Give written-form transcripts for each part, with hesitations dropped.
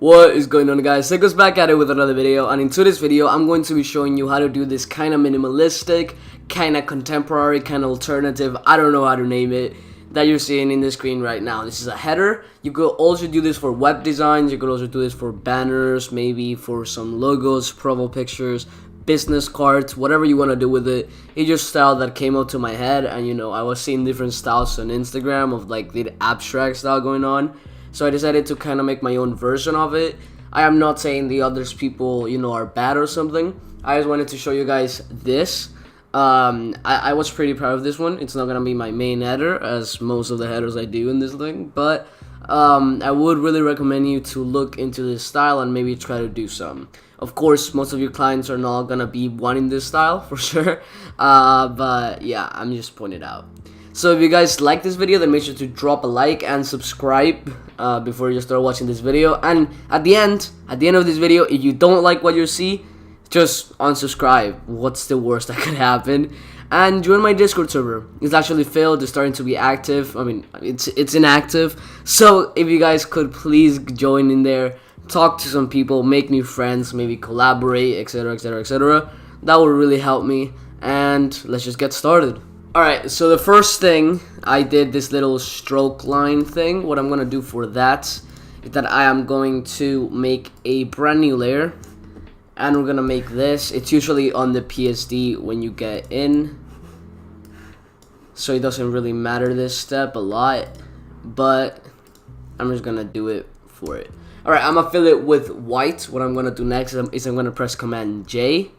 What is going on, guys? Sacoz back at it with another video, and in today's video I'm going to be showing you how to do this kind of minimalistic, kind of contemporary, kind of alternative, I don't know how to name it, that you're seeing in the screen right now. This is a header. You could also do this for web designs, you could also do this for banners, maybe for some logos, profile pictures, business cards, whatever you want to do with it. It's just style that came up to my head, and I was seeing different styles on Instagram of like the abstract style going on. So I decided to kind of make my own version of it. I am not saying the others people, are bad or something. I just wanted to show you guys this. I was pretty proud of this one. It's not going to be my main header, as most of the headers I do in this thing. But I would really recommend you to look into this style and maybe try to do some. Of course, most of your clients are not going to be wanting this style, for sure. But yeah, I'm just pointing it out. So if you guys like this video, then make sure to drop a like and subscribe before you start watching this video. And at the end of this video, if you don't like what you see, just unsubscribe. What's the worst that could happen? And join my Discord server. It's actually failed. It's starting to be active. I mean, it's inactive. So if you guys could please join in there, talk to some people, make new friends, maybe collaborate, etc, etc, etc. That would really help me. And let's just get started. Alright, so the first thing, I did this little stroke line thing. What I'm going to do for that is that I am going to make a brand new layer. And we're going to make this. It's usually on the PSD when you get in. So it doesn't really matter this step a lot. But I'm just going to do it for it. Alright, I'm going to fill it with white. What I'm going to do next is I'm going to press Command J.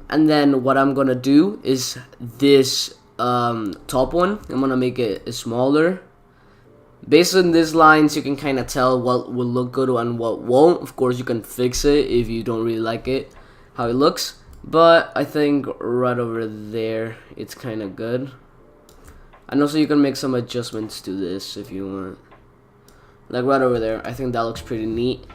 And then what I'm going to do is this top one, I'm gonna make it smaller. Based on these lines, you can kind of tell what will look good and what won't. Of course, you can fix it if you don't really like it how it looks, but I think right over there it's kind of good. And also you can make some adjustments to this if you want, like right over there. I think that looks pretty neat.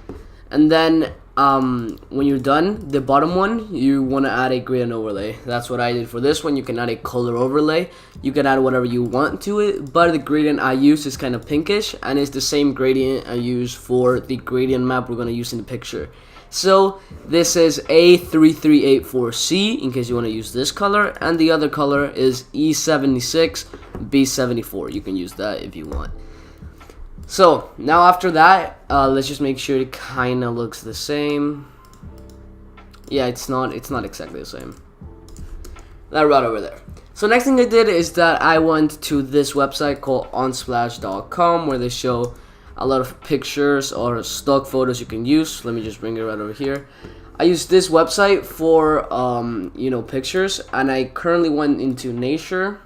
And then when you're done, the bottom one, you want to add a gradient overlay. That's what I did for this one. You can add a color overlay. You can add whatever you want to it, but the gradient I use is kind of pinkish, and it's the same gradient I use for the gradient map we're going to use in the picture. So this is A3384C in case you want to use this color, and the other color is E76B74. You can use that if you want. So now after that, let's just make sure it kind of looks the same. Yeah, it's not exactly the same. That right over there. So next thing I did is that I went to this website called unsplash.com where they show a lot of pictures or stock photos you can use. Let me just bring it right over here. I use this website for pictures, and I currently went into nature.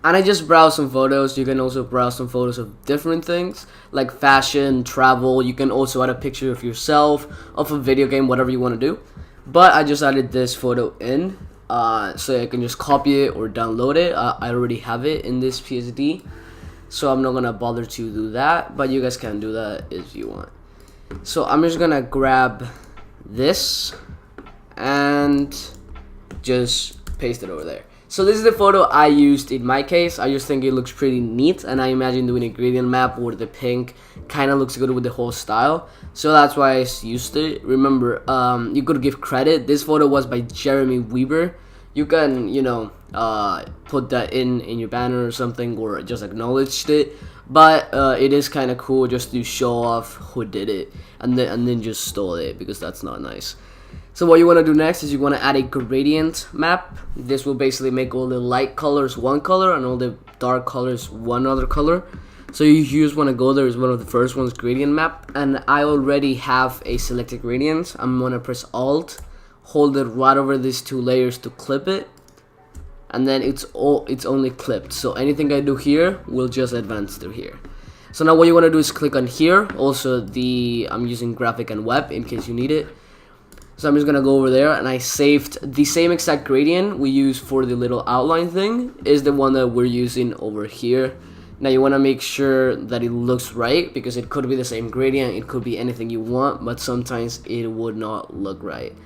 And I just browse some photos. You can also browse some photos of different things like fashion, travel. You can also add a picture of yourself, of a video game, whatever you want to do. But I just added this photo in so I can just copy it or download it. I already have it in this PSD, so I'm not going to bother to do that. But you guys can do that if you want. So I'm just going to grab this and just paste it over there. So this is the photo I used in my case. I just think it looks pretty neat, and I imagine doing a gradient map where the pink kind of looks good with the whole style. So that's why I used it. Remember, you could give credit. This photo was by Jeremy Weber. You can, put that in your banner or something, or just acknowledge it. But it is kind of cool just to show off who did it, and then just stole it, because that's not nice. So what you want to do next is you want to add a gradient map. This will basically make all the light colors one color and all the dark colors one other color. So you just want to go there. Is one of the first ones, gradient map, and I already have a selected gradient. I'm going to press Alt, hold it right over these two layers to clip it, and then it's only clipped. So anything I do here will just advance through here. So now what you want to do is click on here. Also I'm using graphic and web in case you need it. So I'm just going to go over there, and I saved the same exact gradient we use for the little outline thing is the one that we're using over here. Now you want to make sure that it looks right, because it could be the same gradient, it could be anything you want, but sometimes it would not look right.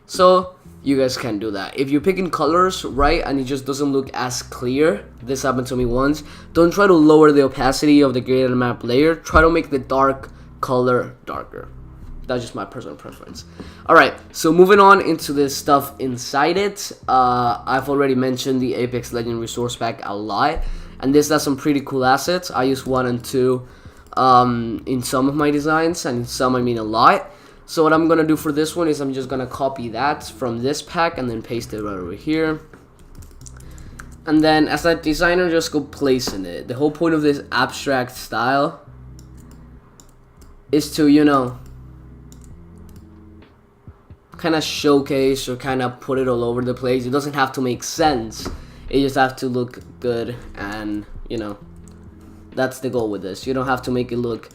So you guys can do that. If you're picking colors right and it just doesn't look as clear, this happened to me once, don't try to lower the opacity of the gradient map layer. Try to make the dark color darker. That's just my personal preference. Alright, so moving on into this stuff inside it. I've already mentioned the Apex Legends Resource Pack a lot, and this has some pretty cool assets. I use 1 and 2 in some of my designs, and in some I mean a lot. So what I'm gonna do for this one is I'm just gonna copy that from this pack and then paste it right over here. And then as a designer, just go placing it. The whole point of this abstract style is to, you know, kind of showcase or kind of put it all over the place. It doesn't have to make sense. It just have to look good, and you know, that's the goal with this. You don't have to make it look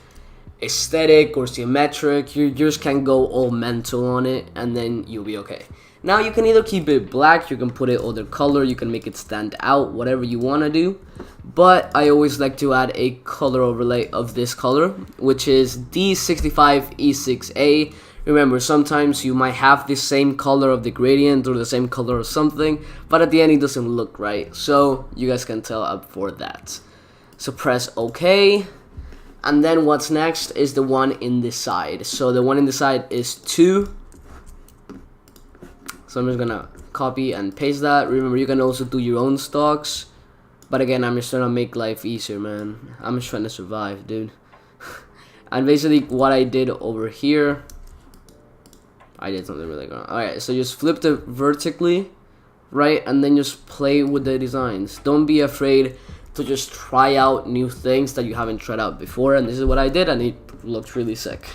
aesthetic or symmetric. You just can go all mental on it, and then you'll be okay. Now you can either keep it black, you can put it other color, you can make it stand out, whatever you want to do. But I always like to add a color overlay of this color, which is D65E6A. Remember, sometimes you might have the same color of the gradient or the same color of something, but at the end it doesn't look right. So you guys can tell up for that. So press OK. And then what's next is the one in the side. So the one in the side is 2. So I'm just gonna copy and paste that. Remember, you can also do your own stocks. But again, I'm just trying to make life easier, man. I'm just trying to survive, dude. And basically what I did over here, I did something really good. Alright, so just flip it vertically, right? And then just play with the designs. Don't be afraid to just try out new things that you haven't tried out before. And this is what I did, and it looked really sick.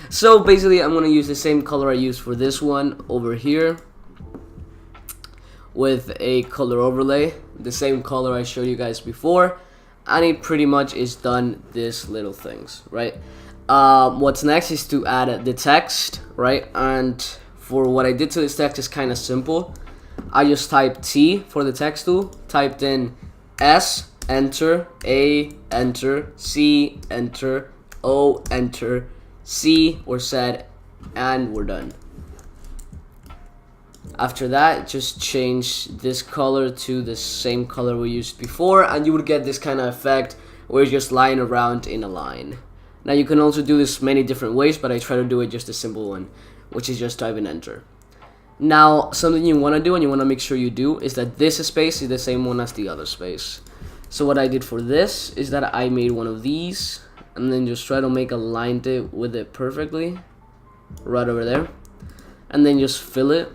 So basically, I'm going to use the same color I used for this one over here with a color overlay. The same color I showed you guys before. And it pretty much is done this little things, right? What's next is to add the text, right? And for what I did to this text is kind of simple. I just typed T for the text tool, typed in S, enter, A, enter, C, enter, O, enter, C, or set, and we're done. After that, just change this color to the same color we used before, and you would get this kind of effect where it's just lying around in a line. Now you can also do this many different ways, but I try to do it just a simple one, which is just type in enter. Now, something you want to do and you want to make sure you do is that this space is the same one as the other space. So what I did for this is that I made one of these and then just try to make a line with it perfectly right over there, and then just fill it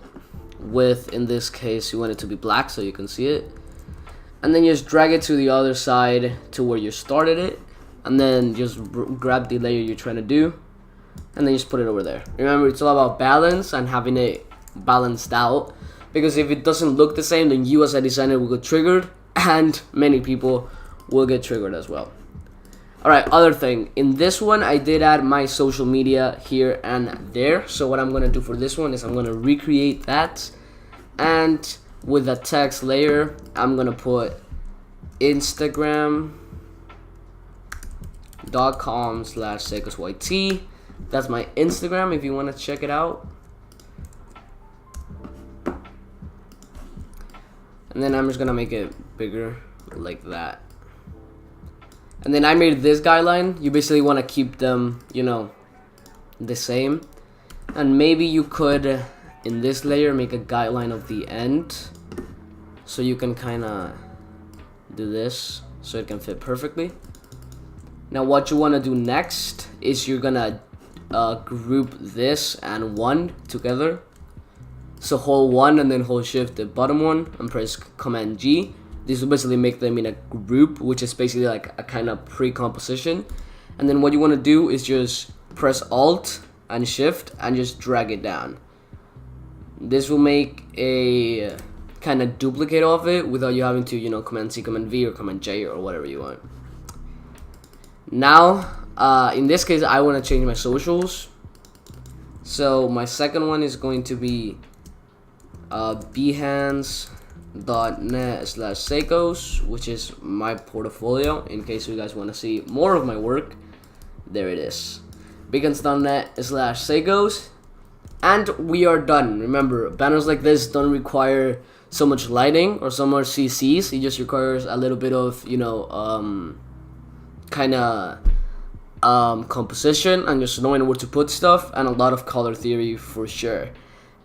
with, in this case, you want it to be black so you can see it, and then just drag it to the other side to where you started it, and then just grab the layer you're trying to do and then just put it over there. Remember, it's all about balance and having it balanced out, because if it doesn't look the same, then you as a designer will get triggered, and many people will get triggered as well. Alright, other thing, in this one I did add my social media here and there. So what I'm going to do for this one is I'm going to recreate that, and with the text layer I'm going to put Instagram.com/SacozYT. That's my Instagram if you want to check it out. And then I'm just going to make it bigger like that. And then I made this guideline. You basically want to keep them, you know, the same. And maybe you could, in this layer, make a guideline of the end. So you can kind of do this so it can fit perfectly. Now what you want to do next is you're going to group this and 1 together. So hold 1 and then hold shift the bottom one and press Command G. This will basically make them in a group, which is basically like a kind of pre-composition. And then what you want to do is just press Alt and Shift and just drag it down. This will make a kind of duplicate of it without you having to, you know, Command C, Command V, or Command J, or whatever you want. Now, in this case, I want to change my socials. So my second one is going to be behance.net/Sacoz, which is my portfolio, in case you guys want to see more of my work. There it is, behance.net/Sacoz, and we are done. Remember, banners like this don't require so much lighting or so much CCs. It just requires a little bit of, you know, kind of composition and just knowing where to put stuff, and a lot of color theory for sure.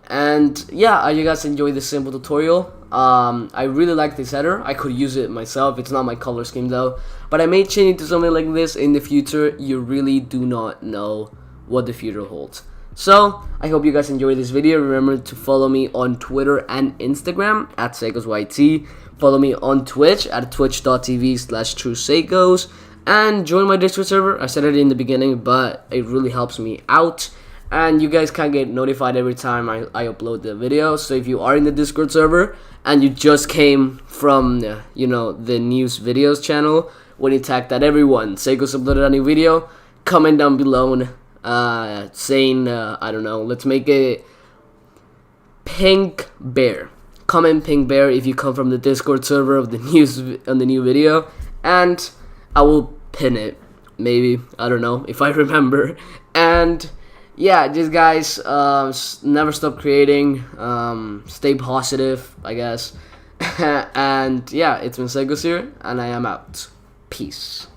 And yeah, I hope you guys enjoy this simple tutorial. I really like this header. I could use it myself. It's not my color scheme though, but I may change it to something like this in the future. You really do not know what the future holds. So I hope you guys enjoyed this video. Remember to follow me on Twitter and Instagram at SacozYT. Follow me on Twitch at twitch.tv/truesacoz, and join my Discord server. I said it in the beginning, but it really helps me out, and you guys can get notified every time I upload the video. So if you are in the Discord server and you just came from the news videos channel, when you tag that everyone Sacoz uploaded a new video, comment down below saying I don't know, let's make it pink bear. Comment pink bear if you come from the Discord server of the news on the new video, and I will pin it, maybe, I don't know if I remember. And yeah, just guys, never stop creating, stay positive, I guess. And yeah, it's been Sacoz here, and I am out. Peace.